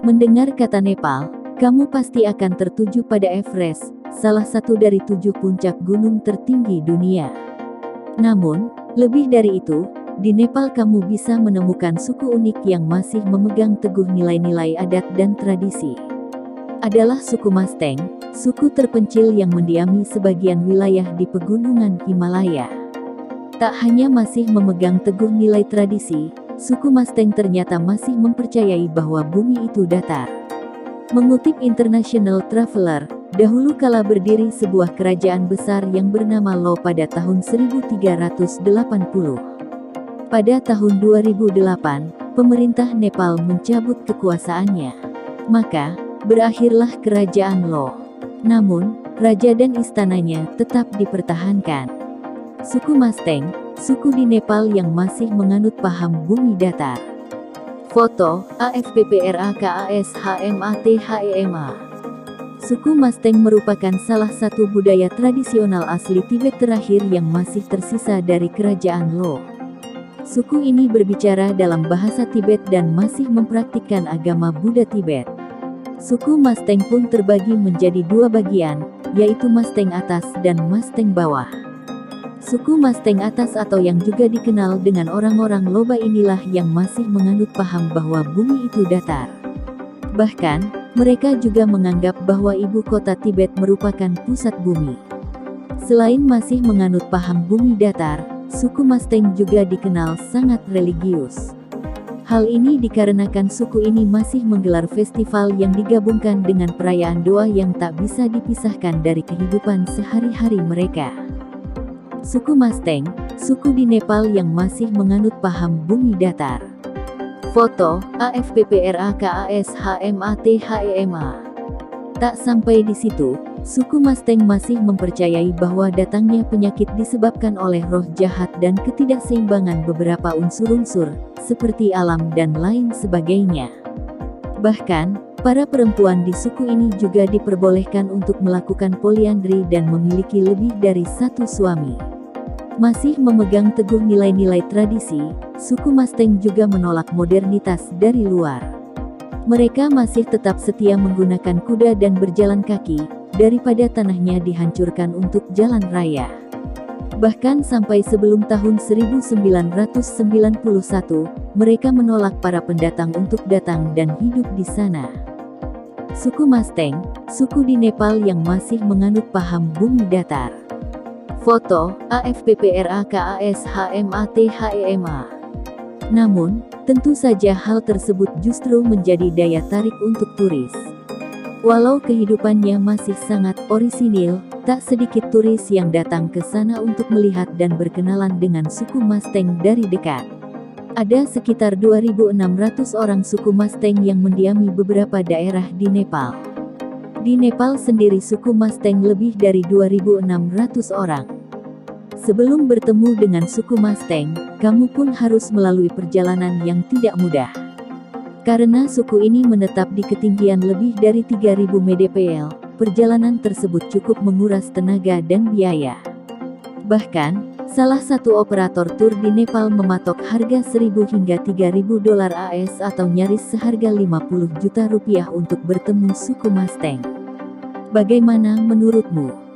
Mendengar kata Nepal, kamu pasti akan tertuju pada Everest, salah satu dari 7 puncak gunung tertinggi dunia. Namun, lebih dari itu, di Nepal kamu bisa menemukan suku unik yang masih memegang teguh nilai-nilai adat dan tradisi. Adalah suku Masteng, suku terpencil yang mendiami sebagian wilayah di pegunungan Himalaya. Tak hanya masih memegang teguh nilai tradisi, suku Masteng ternyata masih mempercayai bahwa bumi itu datar. Mengutip International Traveler, dahulu kala berdiri sebuah kerajaan besar yang bernama Lo pada tahun 1380. Pada tahun 2008, pemerintah Nepal mencabut kekuasaannya. Maka, berakhirlah kerajaan Lo. Namun, raja dan istananya tetap dipertahankan. Suku Masteng, suku di Nepal yang masih menganut paham bumi datar. Foto, AFPPRAKASHMATHEMA. Suku Masteng merupakan salah satu budaya tradisional asli Tibet terakhir yang masih tersisa dari kerajaan Lo. Suku ini berbicara dalam bahasa Tibet dan masih mempraktikkan agama Buddha Tibet. Suku Masteng pun terbagi menjadi 2 bagian, yaitu Masteng atas dan Masteng bawah. Suku Masteng atas atau yang juga dikenal dengan orang-orang Loba inilah yang masih menganut paham bahwa bumi itu datar. Bahkan, mereka juga menganggap bahwa ibu kota Tibet merupakan pusat bumi. Selain masih menganut paham bumi datar, suku Masteng juga dikenal sangat religius. Hal ini dikarenakan suku ini masih menggelar festival yang digabungkan dengan perayaan doa yang tak bisa dipisahkan dari kehidupan sehari-hari mereka. Suku Masteng, suku di Nepal yang masih menganut paham bumi datar. Foto, AFPPRAKASHMATHEMA. Tak sampai di situ, suku Masteng masih mempercayai bahwa datangnya penyakit disebabkan oleh roh jahat dan ketidakseimbangan beberapa unsur-unsur, seperti alam dan lain sebagainya. Bahkan, para perempuan di suku ini juga diperbolehkan untuk melakukan poliandri dan memiliki lebih dari 1 suami. Masih memegang teguh nilai-nilai tradisi, suku Masteng juga menolak modernitas dari luar. Mereka masih tetap setia menggunakan kuda dan berjalan kaki, daripada tanahnya dihancurkan untuk jalan raya. Bahkan sampai sebelum tahun 1991, mereka menolak para pendatang untuk datang dan hidup di sana. Suku Masteng, suku di Nepal yang masih menganut paham bumi datar. Foto, AFPPRAKASHMATHEMA. Namun, tentu saja hal tersebut justru menjadi daya tarik untuk turis. Walau kehidupannya masih sangat orisinil, tak sedikit turis yang datang ke sana untuk melihat dan berkenalan dengan suku Masteng dari dekat. Ada sekitar 2.600 orang suku Masteng yang mendiami beberapa daerah di Nepal. Di Nepal sendiri suku Masteng lebih dari 2.600 orang. Sebelum bertemu dengan suku Masteng, kamu pun harus melalui perjalanan yang tidak mudah. Karena suku ini menetap di ketinggian lebih dari 3.000 mdpl, perjalanan tersebut cukup menguras tenaga dan biaya. Bahkan, salah satu operator tur di Nepal mematok harga 1.000 hingga 3.000 dolar AS atau nyaris seharga 50 juta rupiah untuk bertemu suku Masteng. Bagaimana menurutmu?